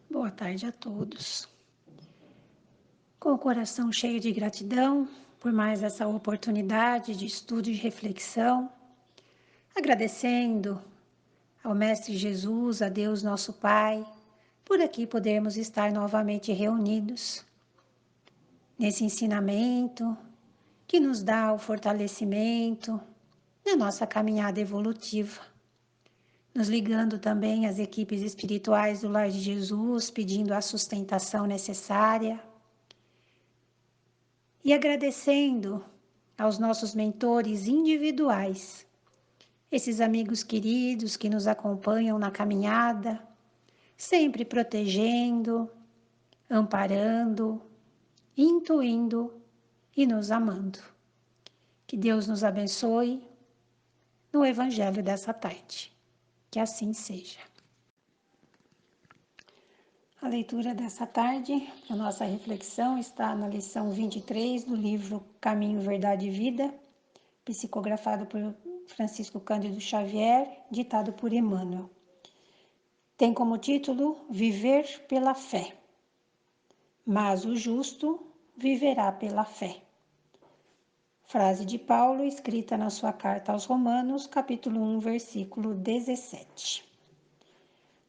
Boa tarde a todos. Com o coração cheio de gratidão por mais essa oportunidade de estudo e reflexão, agradecendo ao Mestre Jesus, a Deus nosso Pai, por aqui podermos estar novamente reunidos nesse ensinamento que nos dá o fortalecimento na nossa caminhada evolutiva. Nos ligando também às equipes espirituais do Lar de Jesus, pedindo a sustentação necessária. E agradecendo aos nossos mentores individuais, esses amigos queridos que nos acompanham na caminhada, sempre protegendo, amparando, intuindo e nos amando. Que Deus nos abençoe no Evangelho dessa tarde. Que assim seja. A leitura dessa tarde, a nossa reflexão, está na lição 23 do livro Caminho, Verdade e Vida, psicografado por Francisco Cândido Xavier, ditado por Emmanuel. Tem como título Viver pela Fé. Mas o justo viverá pela fé. Frase de Paulo, escrita na sua carta aos Romanos, capítulo 1, versículo 17.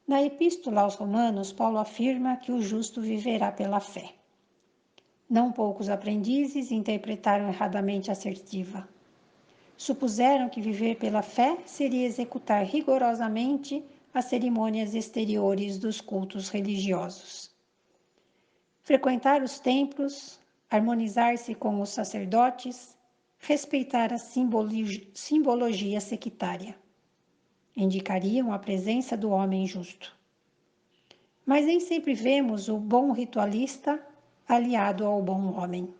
Na Epístola aos Romanos, Paulo afirma que o justo viverá pela fé. Não poucos aprendizes interpretaram erradamente a assertiva. Supuseram que viver pela fé seria executar rigorosamente as cerimônias exteriores dos cultos religiosos. Frequentar os templos, harmonizar-se com os sacerdotes, respeitar a simbologia sectária. Indicariam a presença do homem justo. Mas nem sempre vemos o bom ritualista aliado ao bom homem.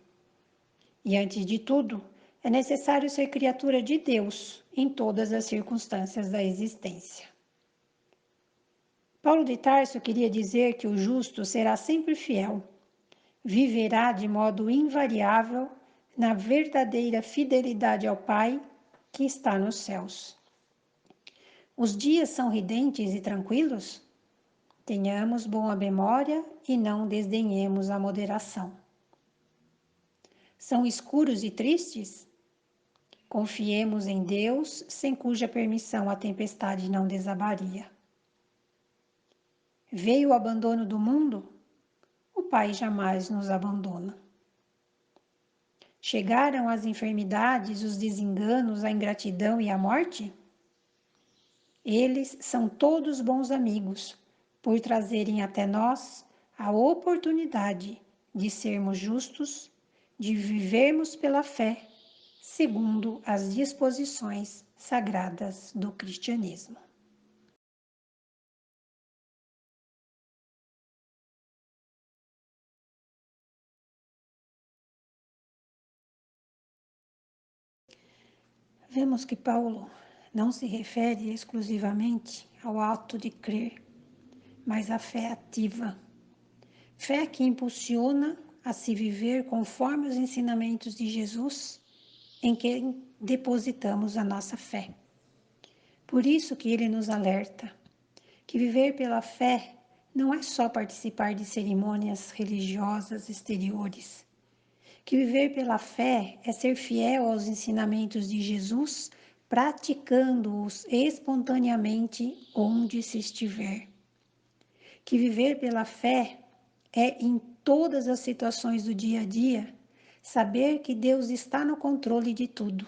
E antes de tudo, é necessário ser criatura de Deus em todas as circunstâncias da existência. Paulo de Tarso queria dizer que o justo será sempre fiel, viverá de modo invariável na verdadeira fidelidade ao Pai que está nos céus. Os dias são ridentes e tranquilos? Tenhamos boa memória e não desdenhemos a moderação. São escuros e tristes? Confiemos em Deus, sem cuja permissão a tempestade não desabaria. Veio o abandono do mundo? O Pai jamais nos abandona. Chegaram as enfermidades, os desenganos, a ingratidão e a morte? Eles são todos bons amigos, por trazerem até nós a oportunidade de sermos justos, de vivermos pela fé, segundo as disposições sagradas do cristianismo. Vemos que Paulo não se refere exclusivamente ao ato de crer, mas à fé ativa. Fé que impulsiona a se viver conforme os ensinamentos de Jesus, em quem depositamos a nossa fé. Por isso que ele nos alerta que viver pela fé não é só participar de cerimônias religiosas exteriores, que viver pela fé é ser fiel aos ensinamentos de Jesus, praticando-os espontaneamente onde se estiver. Que viver pela fé é, em todas as situações do dia a dia, saber que Deus está no controle de tudo.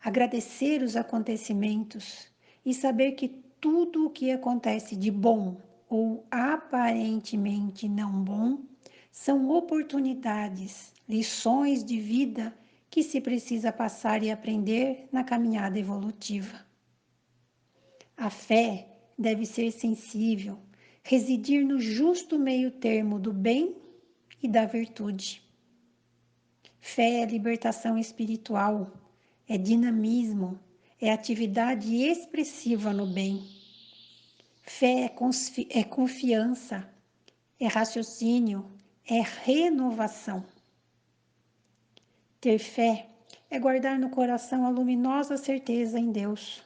Agradecer os acontecimentos e saber que tudo o que acontece de bom ou aparentemente não bom são oportunidades, lições de vida que se precisa passar e aprender na caminhada evolutiva. A fé deve ser sensível, residir no justo meio termo do bem e da virtude. Fé é libertação espiritual, é dinamismo, é atividade expressiva no bem. Fé é confiança, é raciocínio, é renovação. Ter fé é guardar no coração a luminosa certeza em Deus,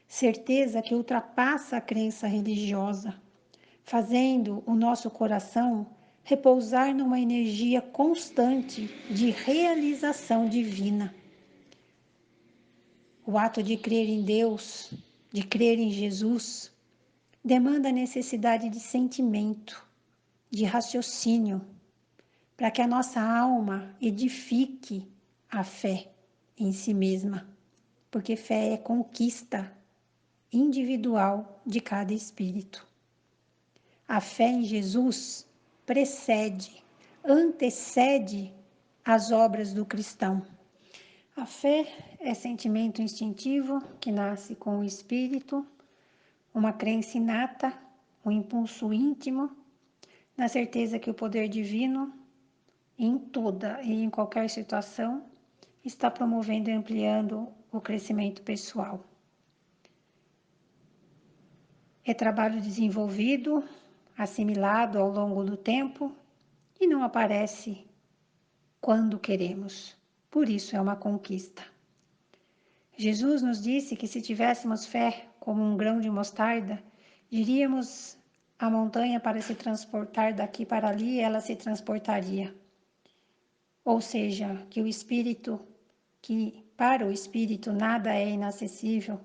certeza que ultrapassa a crença religiosa, fazendo o nosso coração repousar numa energia constante de realização divina. O ato de crer em Deus, de crer em Jesus, demanda a necessidade de sentimento, de raciocínio, para que a nossa alma edifique a fé em si mesma, porque fé é conquista individual de cada espírito. A fé em Jesus precede, antecede as obras do cristão. A fé é sentimento instintivo que nasce com o espírito, uma crença inata, um impulso íntimo, na certeza que o poder divino, em toda e em qualquer situação, está promovendo e ampliando o crescimento pessoal. É trabalho desenvolvido, assimilado ao longo do tempo e não aparece quando queremos. Por isso é uma conquista. Jesus nos disse que se tivéssemos fé como um grão de mostarda, diríamos a montanha para se transportar daqui para ali, ela se transportaria. Ou seja, que para o espírito nada é inacessível,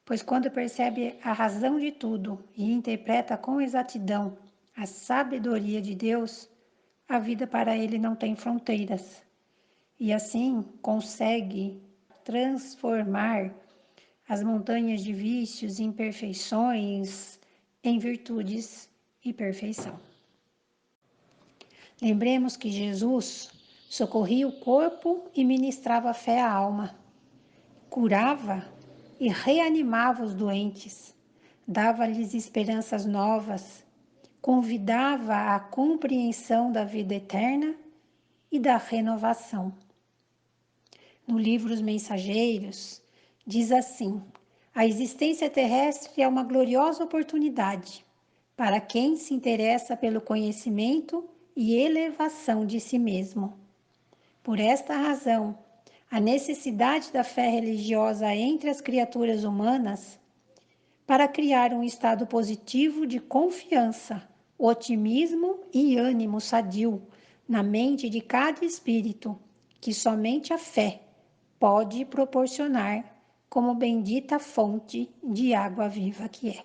pois quando percebe a razão de tudo e interpreta com exatidão a sabedoria de Deus, a vida para ele não tem fronteiras. E assim consegue transformar as montanhas de vícios e imperfeições em virtudes e perfeição. Lembremos que Jesus socorria o corpo e ministrava fé à alma, curava e reanimava os doentes, dava-lhes esperanças novas, convidava à compreensão da vida eterna e da renovação. No livro Os Mensageiros, diz assim: a existência terrestre é uma gloriosa oportunidade para quem se interessa pelo conhecimento e elevação de si mesmo. Por esta razão, a necessidade da fé religiosa entre as criaturas humanas para criar um estado positivo de confiança, otimismo e ânimo sadio na mente de cada espírito, que somente a fé pode proporcionar como bendita fonte de água viva que é.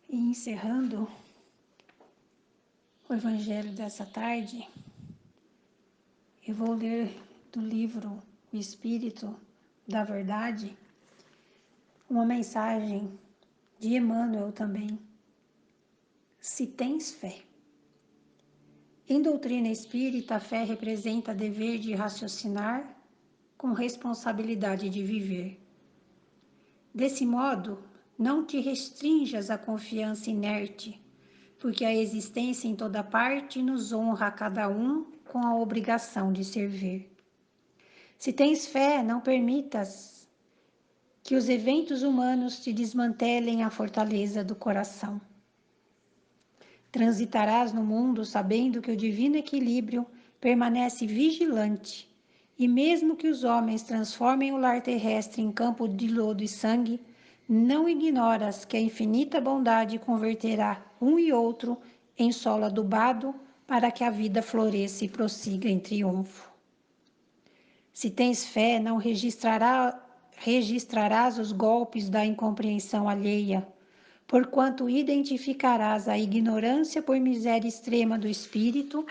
E encerrando o Evangelho dessa tarde, eu vou ler do livro O Espírito da Verdade uma mensagem de Emmanuel também. Se tens fé. Em doutrina espírita, a fé representa dever de raciocinar com responsabilidade de viver. Desse modo, não te restrinjas à confiança inerte, porque a existência em toda parte nos honra a cada um com a obrigação de servir. Se tens fé, não permitas que os eventos humanos te desmantelem a fortaleza do coração. Transitarás no mundo sabendo que o divino equilíbrio permanece vigilante, e mesmo que os homens transformem o lar terrestre em campo de lodo e sangue, não ignoras que a infinita bondade converterá um e outro em solo adubado para que a vida floresça e prossiga em triunfo. Se tens fé, não registrarás os golpes da incompreensão alheia, porquanto identificarás a ignorância por miséria extrema do espírito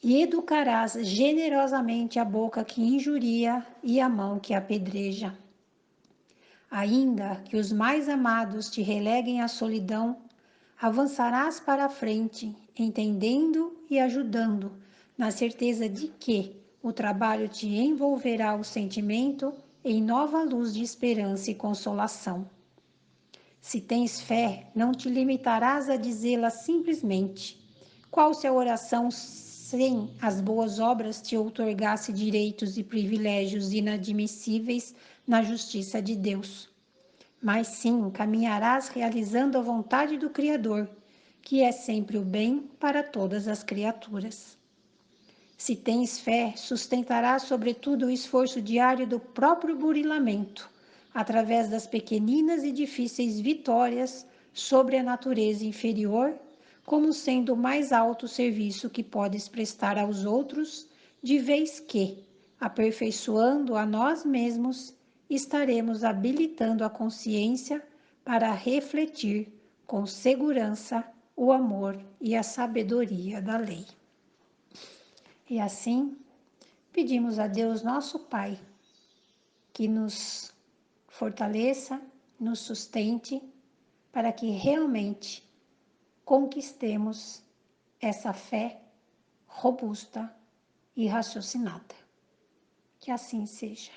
e educarás generosamente a boca que injuria e a mão que apedreja. Ainda que os mais amados te releguem à solidão, avançarás para a frente, entendendo e ajudando, na certeza de que o trabalho te envolverá o sentimento em nova luz de esperança e consolação. Se tens fé, não te limitarás a dizê-la simplesmente. Qual se a oração sem as boas obras te outorgasse direitos e privilégios inadmissíveis na justiça de Deus? Mas sim, caminharás realizando a vontade do Criador, que é sempre o bem para todas as criaturas. Se tens fé, sustentarás sobretudo o esforço diário do próprio burilamento, através das pequeninas e difíceis vitórias sobre a natureza inferior, como sendo o mais alto serviço que podes prestar aos outros, de vez que, aperfeiçoando a nós mesmos, estaremos habilitando a consciência para refletir com segurança o amor e a sabedoria da lei. E assim, pedimos a Deus, nosso Pai, que nos fortaleça, nos sustente, para que realmente conquistemos essa fé robusta e raciocinada. Que assim seja.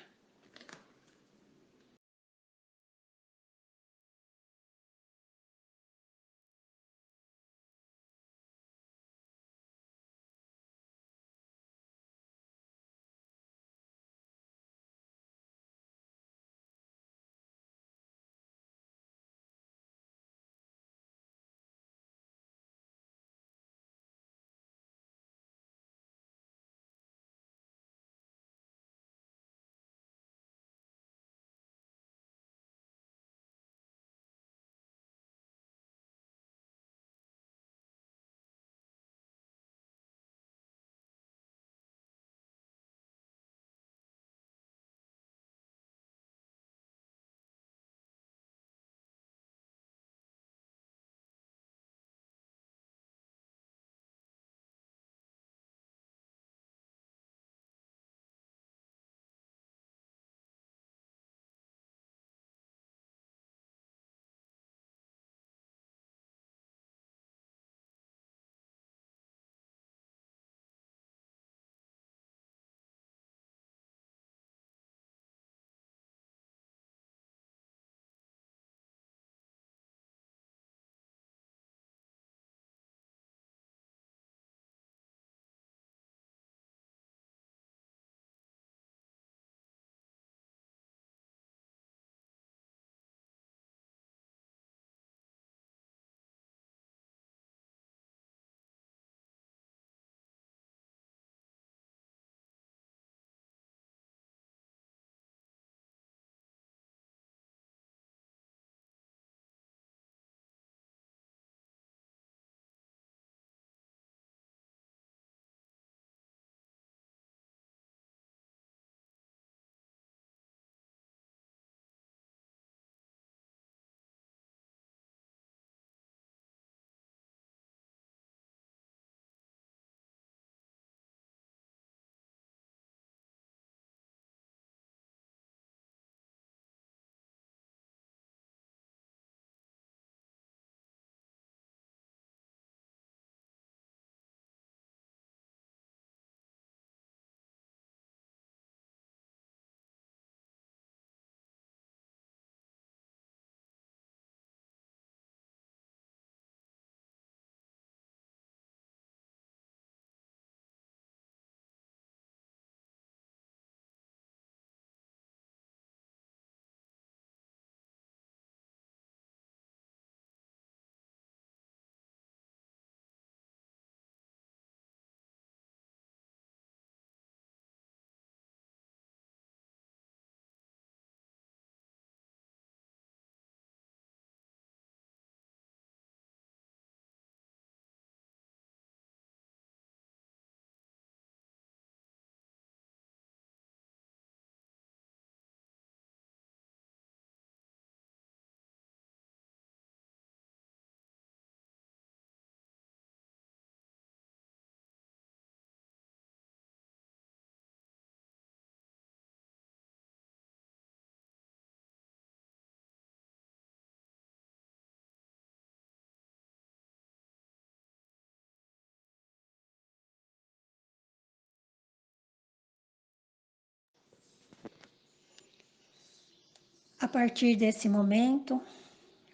A partir desse momento,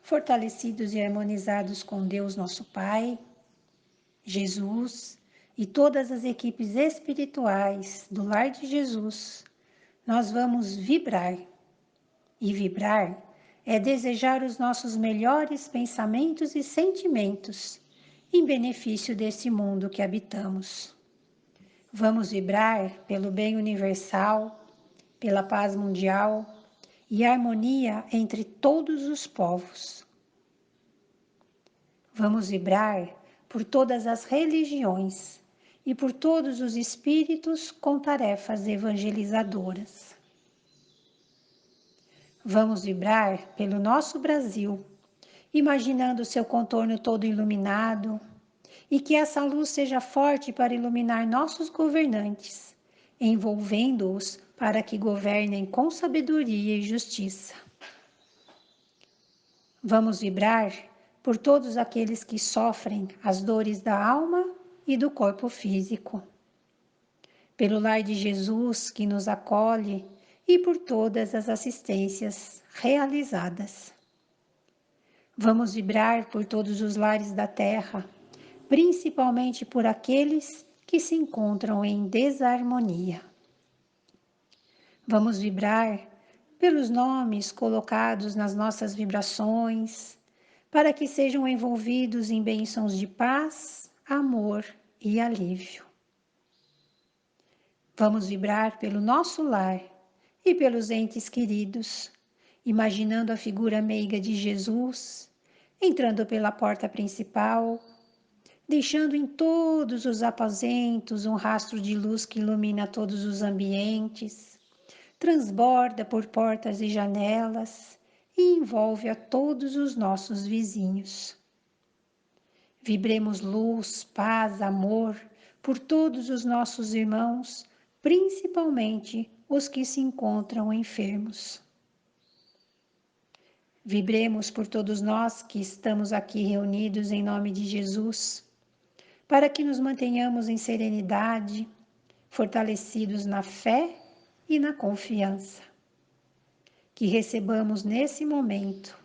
fortalecidos e harmonizados com Deus nosso Pai, Jesus e todas as equipes espirituais do Lar de Jesus, nós vamos vibrar. E vibrar é desejar os nossos melhores pensamentos e sentimentos em benefício desse mundo que habitamos. Vamos vibrar pelo bem universal, pela paz mundial e harmonia entre todos os povos. Vamos vibrar por todas as religiões e por todos os espíritos com tarefas evangelizadoras. Vamos vibrar pelo nosso Brasil, imaginando seu contorno todo iluminado, e que essa luz seja forte para iluminar nossos governantes, envolvendo-os para que governem com sabedoria e justiça. Vamos vibrar por todos aqueles que sofrem as dores da alma e do corpo físico, pelo lar de Jesus que nos acolhe e por todas as assistências realizadas. Vamos vibrar por todos os lares da terra, principalmente por aqueles que se encontram em desarmonia. Vamos vibrar pelos nomes colocados nas nossas vibrações, para que sejam envolvidos em bênçãos de paz, amor e alívio. Vamos vibrar pelo nosso lar e pelos entes queridos, imaginando a figura meiga de Jesus, entrando pela porta principal, deixando em todos os aposentos um rastro de luz que ilumina todos os ambientes, transborda por portas e janelas e envolve a todos os nossos vizinhos. Vibremos luz, paz, amor por todos os nossos irmãos, principalmente os que se encontram enfermos. Vibremos por todos nós que estamos aqui reunidos em nome de Jesus, para que nos mantenhamos em serenidade, fortalecidos na fé e na confiança. Que recebamos nesse momento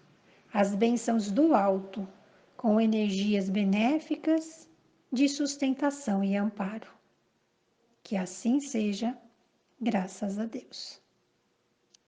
as bênçãos do alto, com energias benéficas de sustentação e amparo. Que assim seja, graças a Deus.